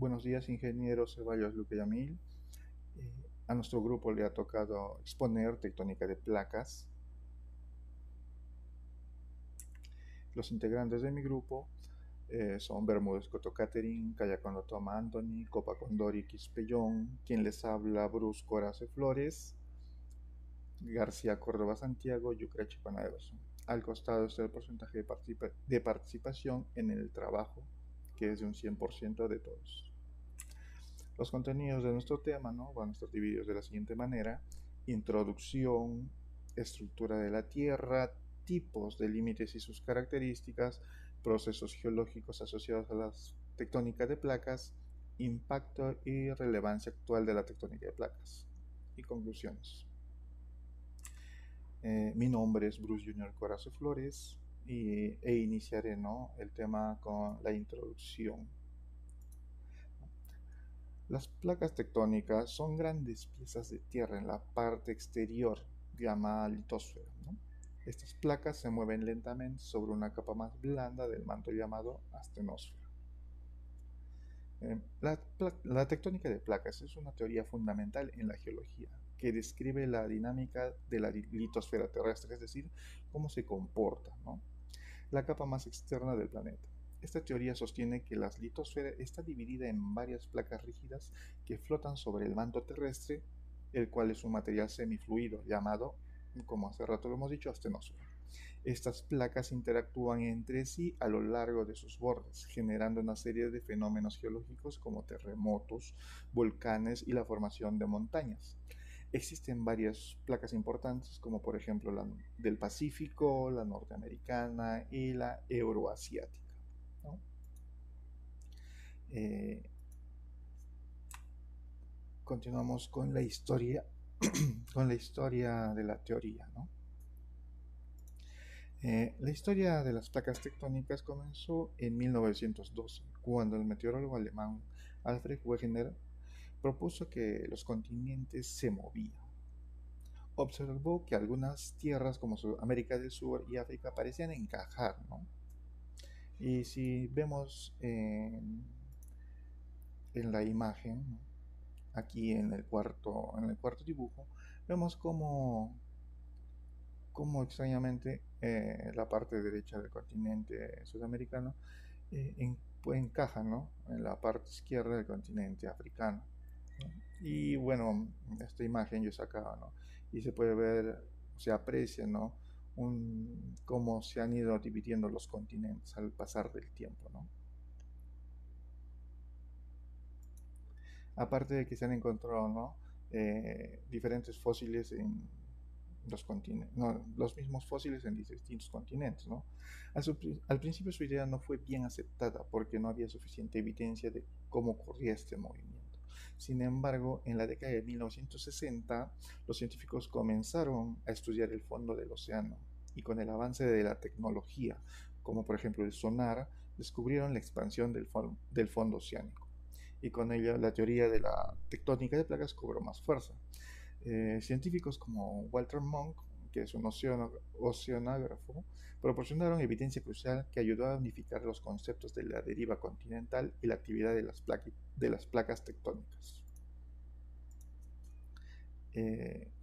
Buenos días, ingeniero Ceballos Luque Yamil. A nuestro grupo le ha tocado exponer tectónica de placas. Los integrantes de mi grupo son Bermúdez Coto Catering, Cayacondo Toma Anthony, Copa Condori Quispellón, quien les habla Bruce Corace Flores, García Córdoba Santiago, Yucreche Panaderos. Al costado está el porcentaje de participación en el trabajo, que es de un 100% de todos. Los contenidos de nuestro tema, ¿no?, van a estar divididos de la siguiente manera: introducción, estructura de la Tierra, tipos de límites y sus características, procesos geológicos asociados a la tectónica de placas, impacto y relevancia actual de la tectónica de placas, y conclusiones. Mi nombre es Bruce Junior Corazo Flores e iniciaré, ¿no?, el tema con la introducción. Las placas tectónicas son grandes piezas de tierra en la parte exterior llamada litosfera, ¿no? Estas placas se mueven lentamente sobre una capa más blanda del manto llamado astenosfera. La tectónica de placas es una teoría fundamental en la geología que describe la dinámica de la litosfera terrestre, es decir, cómo se comporta, ¿no?, la capa más externa del planeta. Esta teoría sostiene que la litosfera está dividida en varias placas rígidas que flotan sobre el manto terrestre, el cual es un material semifluido llamado, como hace rato lo hemos dicho, astenosfera. Estas placas interactúan entre sí a lo largo de sus bordes, generando una serie de fenómenos geológicos como terremotos, volcanes y la formación de montañas. Existen varias placas importantes, como por ejemplo la del Pacífico, la norteamericana y la euroasiática, ¿no? Eh, Continuamos con la historia, con la historia de la teoría, ¿no? La historia de las placas tectónicas comenzó en 1912, cuando el meteorólogo alemán Alfred Wegener propuso que los continentes se movían. Observó que algunas tierras como América del Sur y África parecían encajar, ¿no? Y si vemos en la imagen, ¿no?, aquí en el cuarto dibujo, vemos cómo extrañamente la parte derecha del continente sudamericano pues encaja, ¿no?, en la parte izquierda del continente africano, ¿no? Y bueno, esta imagen yo sacaba, ¿no?, y se puede ver, se aprecia, ¿no?, cómo se han ido dividiendo los continentes al pasar del tiempo, ¿no? Aparte de que se han encontrado, ¿no?, diferentes fósiles en los continentes, no, los mismos fósiles en distintos continentes, ¿no? Al principio su idea no fue bien aceptada porque no había suficiente evidencia de cómo ocurría este movimiento. Sin embargo, en la década de 1960, los científicos comenzaron a estudiar el fondo del océano y con el avance de la tecnología, como por ejemplo el sonar, descubrieron la expansión del fondo oceánico. Y con ello la teoría de la tectónica de placas cobró más fuerza. Científicos como Walter Monk, que es un oceanógrafo, proporcionaron evidencia crucial que ayudó a unificar los conceptos de la deriva continental y la actividad de las placas tectónicas.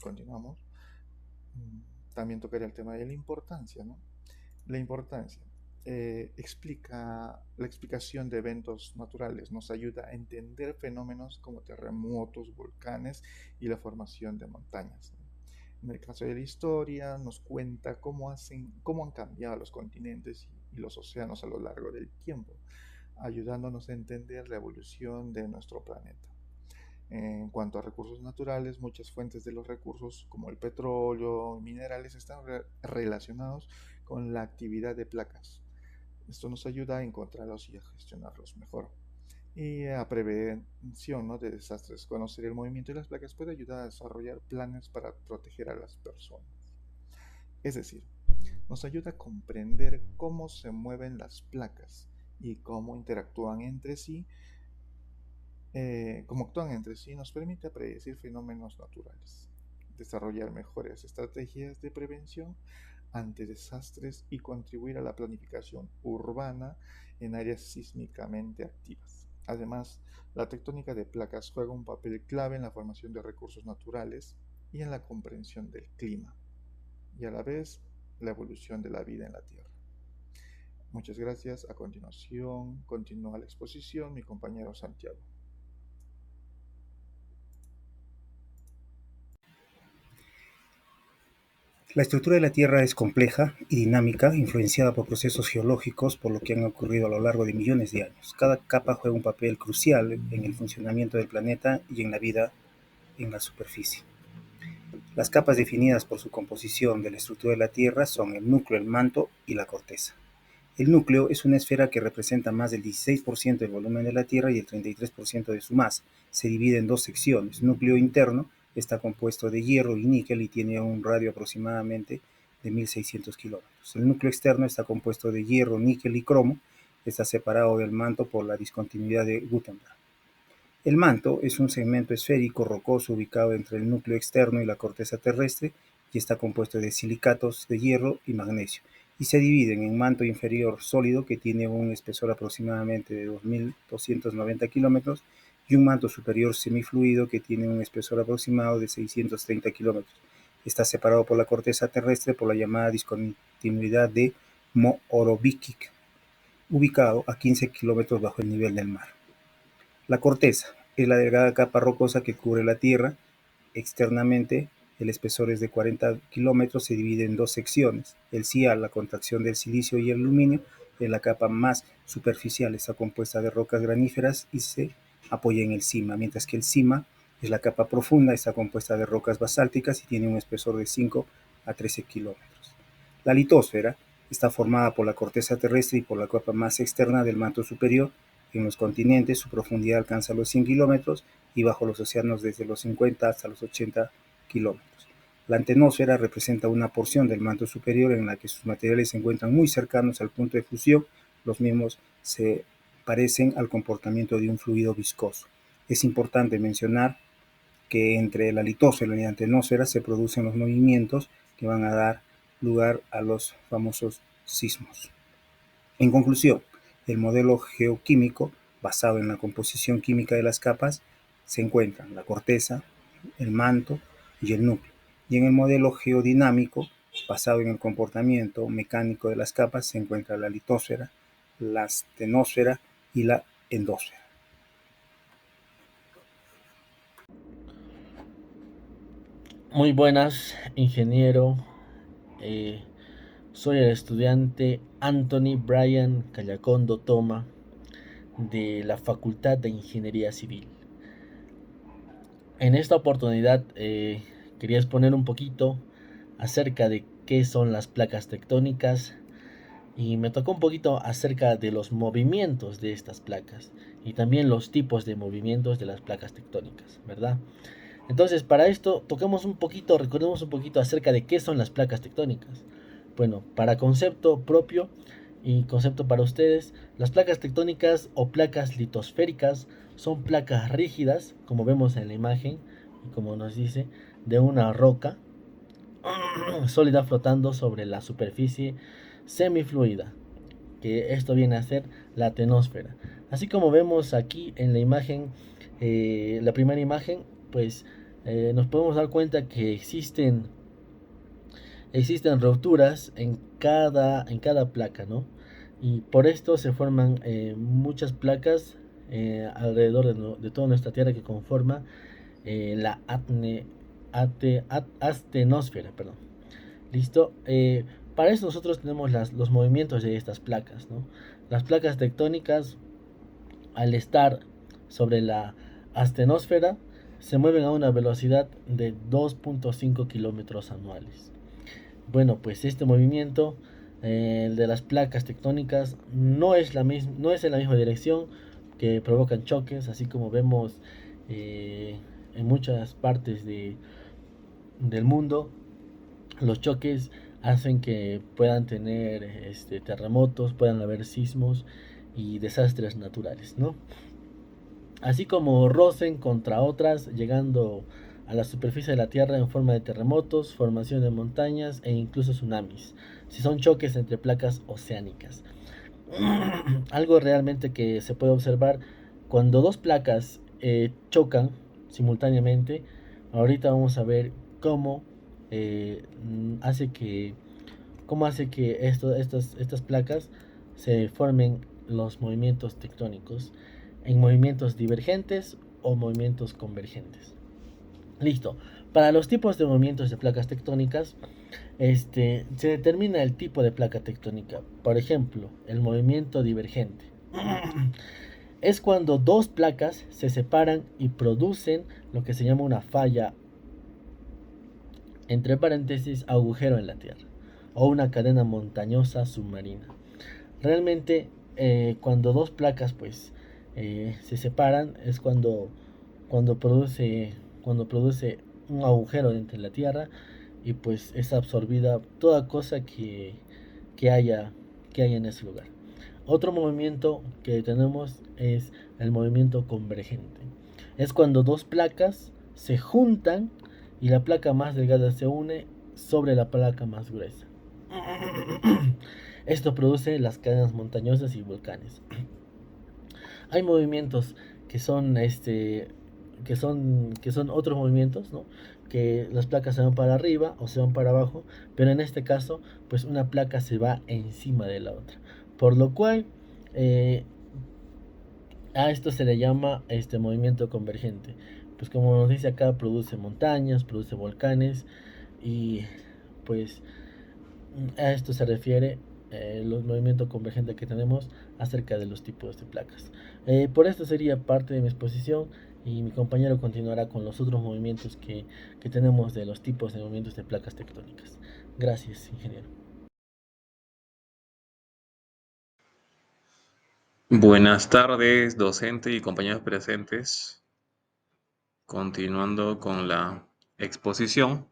Continuamos. También tocaré el tema de la importancia, ¿no? La importancia explica la explicación de eventos naturales, nos ayuda a entender fenómenos como terremotos, volcanes y la formación de montañas, ¿no? En el caso de la historia, nos cuenta cómo han cambiado los continentes y los océanos a lo largo del tiempo, ayudándonos a entender la evolución de nuestro planeta. En cuanto a recursos naturales, muchas fuentes de los recursos, como el petróleo y minerales, están relacionados con la actividad de placas. Esto nos ayuda a encontrarlos y a gestionarlos mejor. Y a prevención, ¿no?, de desastres. Conocer el movimiento de las placas puede ayudar a desarrollar planes para proteger a las personas. Es decir, nos ayuda a comprender cómo se mueven las placas y cómo interactúan entre sí, cómo actúan entre sí, nos permite predecir fenómenos naturales, desarrollar mejores estrategias de prevención ante desastres y contribuir a la planificación urbana en áreas sísmicamente activas. Además, la tectónica de placas juega un papel clave en la formación de recursos naturales y en la comprensión del clima, y a la vez la evolución de la vida en la Tierra. Muchas gracias. A continuación, continúa la exposición mi compañero Santiago. La estructura de la Tierra es compleja y dinámica, influenciada por procesos geológicos por lo que han ocurrido a lo largo de millones de años. Cada capa juega un papel crucial en el funcionamiento del planeta y en la vida en la superficie. Las capas definidas por su composición de la estructura de la Tierra son el núcleo, el manto y la corteza. El núcleo es una esfera que representa más del 16% del volumen de la Tierra y el 33% de su masa. Se divide en dos secciones. Núcleo interno está compuesto de hierro y níquel y tiene un radio aproximadamente de 1600 kilómetros. El núcleo externo está compuesto de hierro, níquel y cromo. Está separado del manto por la discontinuidad de Gutenberg. El manto es un segmento esférico rocoso ubicado entre el núcleo externo y la corteza terrestre y está compuesto de silicatos de hierro y magnesio, y se dividen en manto inferior sólido que tiene un espesor aproximadamente de 2.290 kilómetros y un manto superior semifluido que tiene un espesor aproximado de 630 kilómetros. Está separado por la corteza terrestre por la llamada discontinuidad de Mohorovicic, ubicado a 15 kilómetros bajo el nivel del mar. La corteza es la delgada capa rocosa que cubre la Tierra. Externamente, el espesor es de 40 kilómetros, se divide en dos secciones. El CIA, la contracción del silicio y el aluminio, es la capa más superficial, está compuesta de rocas graníferas y se apoya en el cima, mientras que el cima es la capa profunda, está compuesta de rocas basálticas y tiene un espesor de 5 a 13 kilómetros. La litosfera está formada por la corteza terrestre y por la capa más externa del manto superior. En los continentes su profundidad alcanza los 100 kilómetros y bajo los océanos desde los 50 hasta los 80 kilómetros. La antenósfera representa una porción del manto superior en la que sus materiales se encuentran muy cercanos al punto de fusión. Los mismos se parecen al comportamiento de un fluido viscoso. Es importante mencionar que entre la litosfera y la antenósfera se producen los movimientos que van a dar lugar a los famosos sismos. En conclusión, el modelo geoquímico, basado en la composición química de las capas, se encuentran la corteza, el manto y el núcleo. Y en el modelo geodinámico, basado en el comportamiento mecánico de las capas, se encuentra la litosfera, la astenosfera y la endosfera. Muy buenas, ingeniero. Eh, Soy el estudiante Anthony Brian Callacondo Toma de la Facultad de Ingeniería Civil. En esta oportunidad quería exponer un poquito acerca de qué son las placas tectónicas y me tocó un poquito acerca de los movimientos de estas placas y también los tipos de movimientos de las placas tectónicas, ¿verdad? Entonces, para esto, toquemos un poquito, recordemos un poquito acerca de qué son las placas tectónicas. Bueno, para concepto propio y concepto para ustedes, las placas tectónicas o placas litosféricas son placas rígidas, como vemos en la imagen y como nos dice, de una roca sólida flotando sobre la superficie semifluida, que esto viene a ser la tenosfera. Así como vemos aquí en la imagen, la primera imagen, pues nos podemos dar cuenta que existen rupturas en cada placa, ¿no? Y por esto se forman muchas placas alrededor de toda nuestra Tierra que conforma la astenosfera, perdón. ¿Listo? Para eso nosotros tenemos los movimientos de estas placas, ¿no? Las placas tectónicas, al estar sobre la astenosfera, se mueven a una velocidad de 2.5 kilómetros anuales. Bueno, pues este movimiento, el de las placas tectónicas, no es en la misma dirección, que provocan choques, así como vemos en muchas partes del mundo. Los choques hacen que puedan tener terremotos, puedan haber sismos y desastres naturales, ¿no? Así como rocen contra otras, llegando a la superficie de la Tierra en forma de terremotos, formación de montañas e incluso tsunamis, si son choques entre placas oceánicas. Algo realmente que se puede observar cuando dos placas chocan simultáneamente, ahorita vamos a ver cómo hace que estas placas se formen los movimientos tectónicos en movimientos divergentes o movimientos convergentes. Listo. Para los tipos de movimientos de placas tectónicas, se determina el tipo de placa tectónica. Por ejemplo, el movimiento divergente. Es cuando dos placas se separan y producen lo que se llama una falla, entre paréntesis, agujero en la Tierra, o una cadena montañosa submarina. Realmente, cuando dos placas se separan, es cuando produce, cuando produce un agujero entre la Tierra y pues es absorbida toda cosa que haya, que haya en ese lugar. Otro movimiento que tenemos es el movimiento convergente. Es cuando dos placas se juntan y la placa más delgada se une sobre la placa más gruesa. Esto produce las cadenas montañosas y volcanes. Hay movimientos que son que son otros movimientos, ¿no? Que las placas se van para arriba o se van para abajo, pero en este caso, pues una placa se va encima de la otra. Por lo cual, eh, a esto se le llama movimiento convergente. Pues como nos dice acá, produce montañas, produce volcanes y pues a esto se refiere los movimientos convergentes que tenemos acerca de los tipos de placas. Por esto sería parte de mi exposición y mi compañero continuará con los otros movimientos que tenemos de los tipos de movimientos de placas tectónicas. Gracias, ingeniero. Buenas tardes, docente y compañeros presentes. Continuando con la exposición,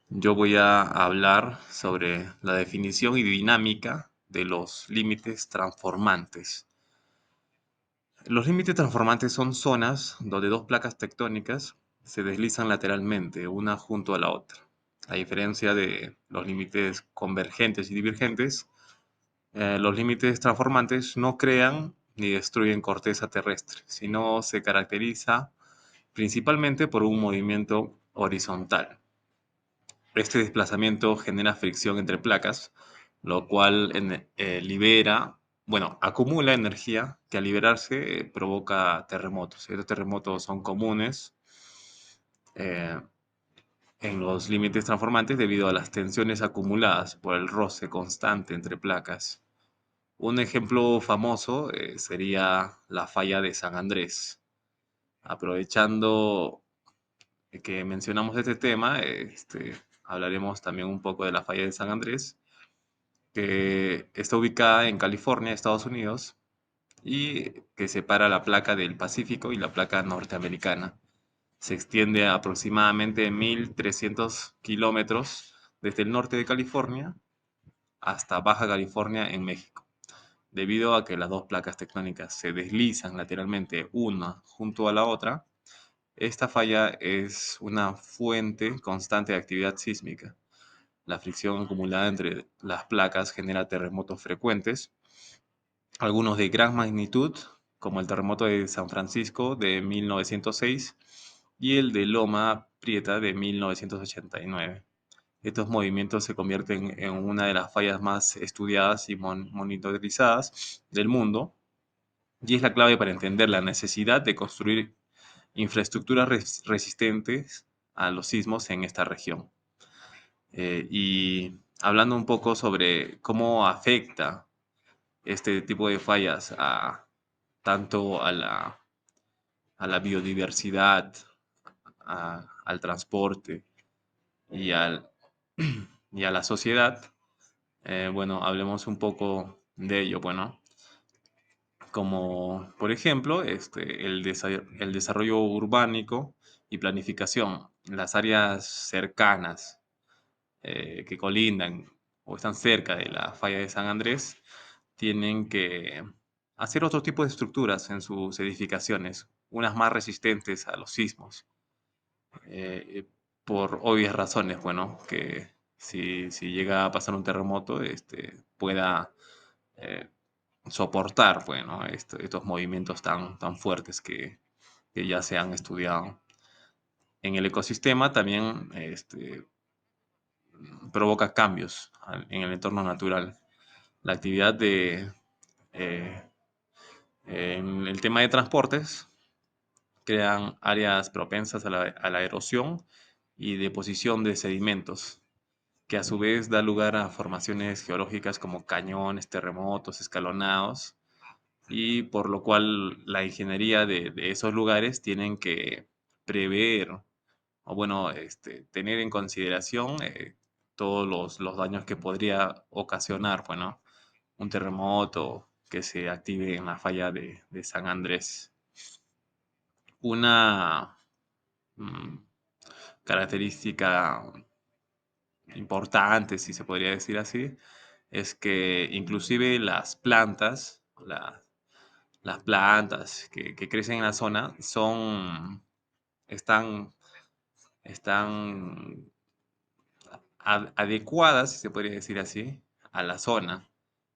yo voy a hablar sobre la definición y dinámica de los límites transformantes. Los límites transformantes son zonas donde dos placas tectónicas se deslizan lateralmente, una junto a la otra. A diferencia de los límites convergentes y divergentes, los límites transformantes no crean ni destruyen corteza terrestre, sino se caracteriza principalmente por un movimiento horizontal. Este desplazamiento genera fricción entre placas, lo cual acumula energía que al liberarse provoca terremotos. Estos terremotos son comunes eh, en los límites transformantes debido a las tensiones acumuladas por el roce constante entre placas. Un ejemplo famoso sería la falla de San Andrés. Aprovechando que mencionamos este tema, hablaremos también un poco de la falla de San Andrés, que está ubicada en California, Estados Unidos, y que separa la placa del Pacífico y la placa norteamericana. Se extiende a aproximadamente 1.300 kilómetros desde el norte de California hasta Baja California en México. Debido a que las dos placas tectónicas se deslizan lateralmente una junto a la otra, esta falla es una fuente constante de actividad sísmica. La fricción acumulada entre las placas genera terremotos frecuentes, algunos de gran magnitud, como el terremoto de San Francisco de 1906 y el de Loma Prieta de 1989. Estos movimientos se convierten en una de las fallas más estudiadas y monitorizadas del mundo, y es la clave para entender la necesidad de construir infraestructuras resistentes a los sismos en esta región. Y hablando un poco sobre cómo afecta este tipo de fallas tanto a la biodiversidad, al transporte y, y a la sociedad, bueno, hablemos un poco de ello. Bueno, como por ejemplo el desarrollo urbánico y planificación. Las áreas cercanas que colindan o están cerca de la falla de San Andrés tienen que hacer otro tipo de estructuras en sus edificaciones, unas más resistentes a los sismos, eh, por obvias razones, bueno, que si llega a pasar un terremoto, pueda eh, soportar, bueno, estos movimientos tan fuertes que ya se han estudiado. En el ecosistema también provoca cambios en el entorno natural. La actividad eh, en el tema de transportes crean áreas propensas a la erosión y deposición de sedimentos, que a su vez da lugar a formaciones geológicas como cañones, terremotos, escalonados, y por lo cual la ingeniería de esos lugares tienen que prever o bueno, tener en consideración todos los daños que podría ocasionar, bueno, un terremoto que se active en la falla de San Andrés. Una mm, característica importante, si se podría decir así, es que inclusive las plantas que crecen en la zona están, están adecuadas, si se podría decir así, a la zona,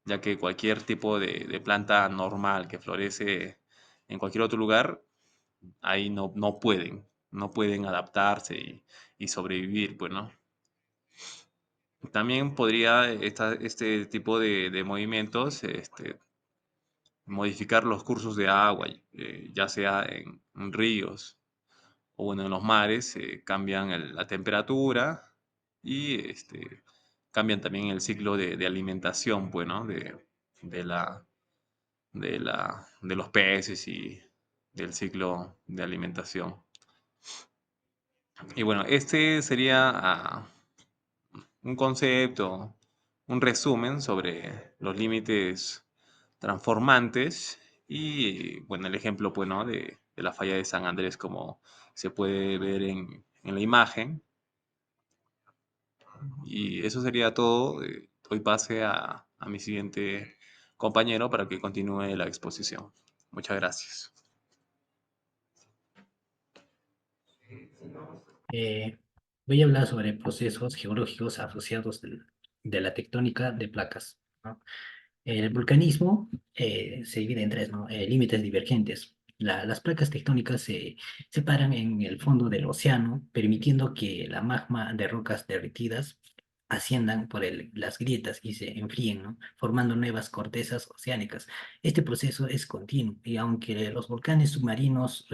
ya que cualquier tipo de planta normal que florece en cualquier otro lugar, ahí no pueden adaptarse y sobrevivir, pues, ¿no? También podría este tipo de movimientos modificar los cursos de agua, ya sea en ríos o bueno, en los mares, cambian la temperatura y cambian también el ciclo de alimentación, pues, ¿no? De la, de los peces y del ciclo de alimentación. Y bueno, este sería un concepto, un resumen sobre los límites transformantes y, bueno, el ejemplo, pues, ¿no? de la falla de San Andrés, como se puede ver en la imagen. Y eso sería todo. Doy pase a mi siguiente compañero para que continúe la exposición. Muchas gracias. Eh, Voy a hablar sobre procesos geológicos asociados de la tectónica de placas, ¿no? El vulcanismo se divide en tres, ¿no? Límites divergentes. Las placas tectónicas se separan en el fondo del océano, permitiendo que la magma de rocas derretidas asciendan por las grietas y se enfríen, ¿no? Formando nuevas cortezas oceánicas. Este proceso es continuo y aunque los volcanes submarinos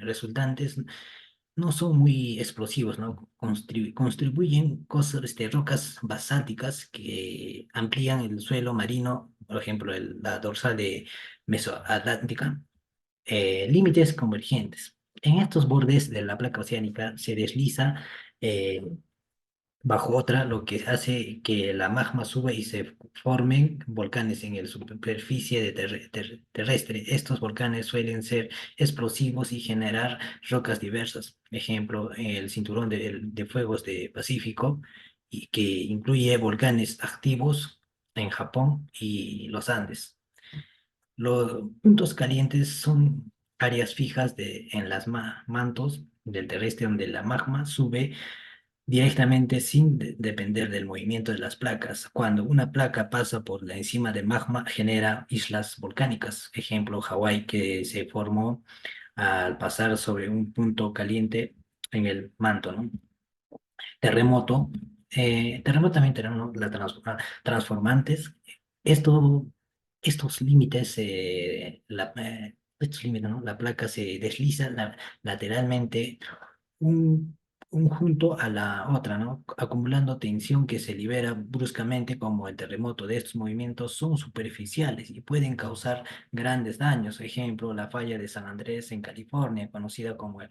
resultantes no son muy explosivos, ¿no? Contribuyen cosas, rocas basálticas que amplían el suelo marino, por ejemplo, la dorsal de Mesoatlántica, límites convergentes. En estos bordes de la placa oceánica se desliza eh, bajo otra, lo que hace que la magma suba y se formen volcanes en la superficie terrestre. Estos volcanes suelen ser explosivos y generar rocas diversas. Ejemplo, el cinturón de fuegos de Pacífico, y que incluye volcanes activos en Japón y los Andes. Los puntos calientes son áreas fijas en las mantos del terrestre donde la magma sube directamente sin depender del movimiento de las placas. Cuando una placa pasa por la encima de magma, genera islas volcánicas. Ejemplo, Hawái, que se formó al pasar sobre un punto caliente en el manto, ¿no? Terremoto. Terremoto también tenemos transformantes. Esto, estos límites, estos límites, ¿no? La placa se desliza lateralmente un, un junto a la otra, ¿no? Acumulando tensión que se libera bruscamente como el terremoto. De estos movimientos son superficiales y pueden causar grandes daños. Ejemplo, la falla de San Andrés en California, conocida como el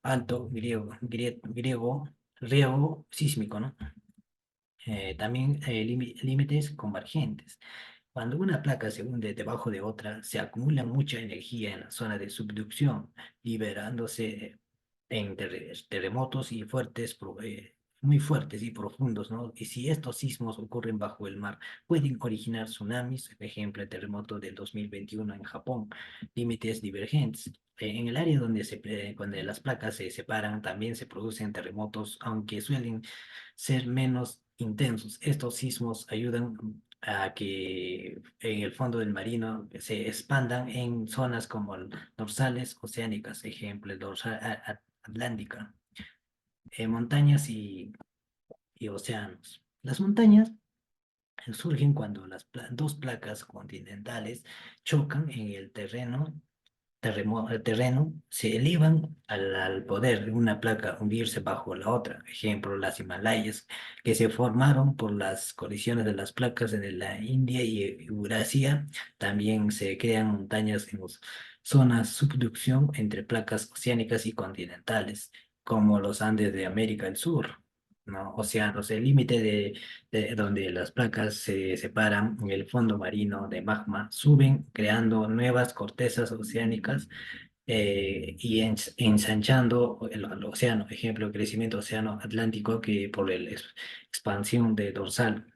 alto riesgo sísmico, ¿no? También límites convergentes. Cuando una placa se hunde debajo de otra, se acumula mucha energía en la zona de subducción, liberándose en terremotos y muy fuertes y profundos, ¿no? Y si estos sismos ocurren bajo el mar, pueden originar tsunamis, por ejemplo, el terremoto del 2021 en Japón, límites divergentes. En el área donde las placas se separan, también se producen terremotos, aunque suelen ser menos intensos. Estos sismos ayudan a que en el fondo del marino se expandan en zonas como dorsales oceánicas, ejemplo, el dorsal atlántica, montañas y océanos. Las montañas surgen cuando las dos placas continentales chocan en el el terreno, se elevan al poder de una placa hundirse bajo la otra. Ejemplo, las Himalayas, que se formaron por las colisiones de las placas en la India y Eurasia. También se crean montañas en las zonas subducción entre placas oceánicas y continentales, como los Andes de América del Sur. ¿No? Océanos, el límite de donde las placas se separan en el fondo marino de magma, suben creando nuevas cortezas oceánicas y ensanchando el océano. Ejemplo, crecimiento océano Atlántico que por la expansión de dorsal.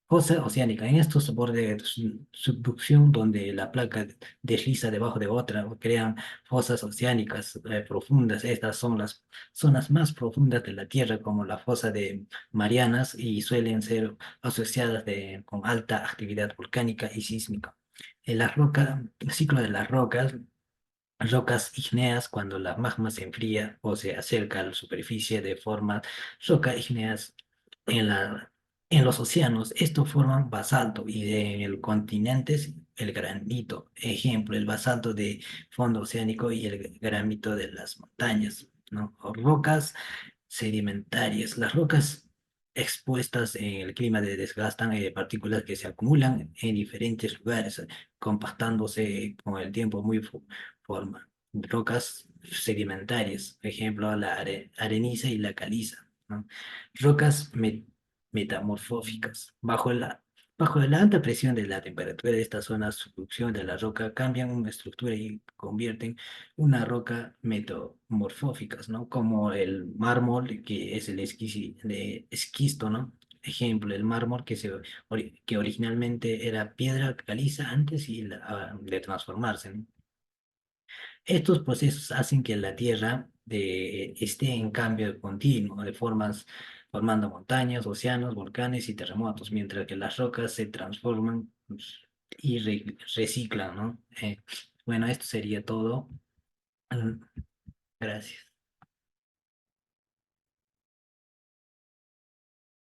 Fosa oceánica. En estos bordes de subducción donde la placa desliza debajo de otra, crean fosas oceánicas profundas. Estas son las zonas más profundas de la Tierra, como la fosa de Marianas, y suelen ser asociadas con alta actividad volcánica y sísmica. En las rocas, el ciclo de las rocas ígneas, cuando la magma se enfría o se acerca a la superficie de forma rocas ígneas en en los océanos, estos forman basalto y en el continente el granito. Ejemplo, el basalto de fondo oceánico y el granito de las montañas, ¿no? O rocas sedimentarias. Las rocas expuestas en el clima desgastan partículas que se acumulan en diferentes lugares, compactándose con el tiempo muy forma. Rocas sedimentarias, ejemplo, la areniza y la caliza, ¿no? Rocas metamorfóficas. Bajo la alta presión de la temperatura de estas zonas, su subducción de la roca cambian una estructura y convierten una roca metamorfóficas, ¿no? Como el mármol, que es el de esquisto, ¿no? Ejemplo, el mármol que originalmente era piedra caliza antes de transformarse, ¿no? Estos procesos hacen que la Tierra esté en cambio continuo, formando montañas, océanos, volcanes y terremotos, mientras que las rocas se transforman pues, y reciclan, ¿no? Bueno, esto sería todo. Mm, Gracias.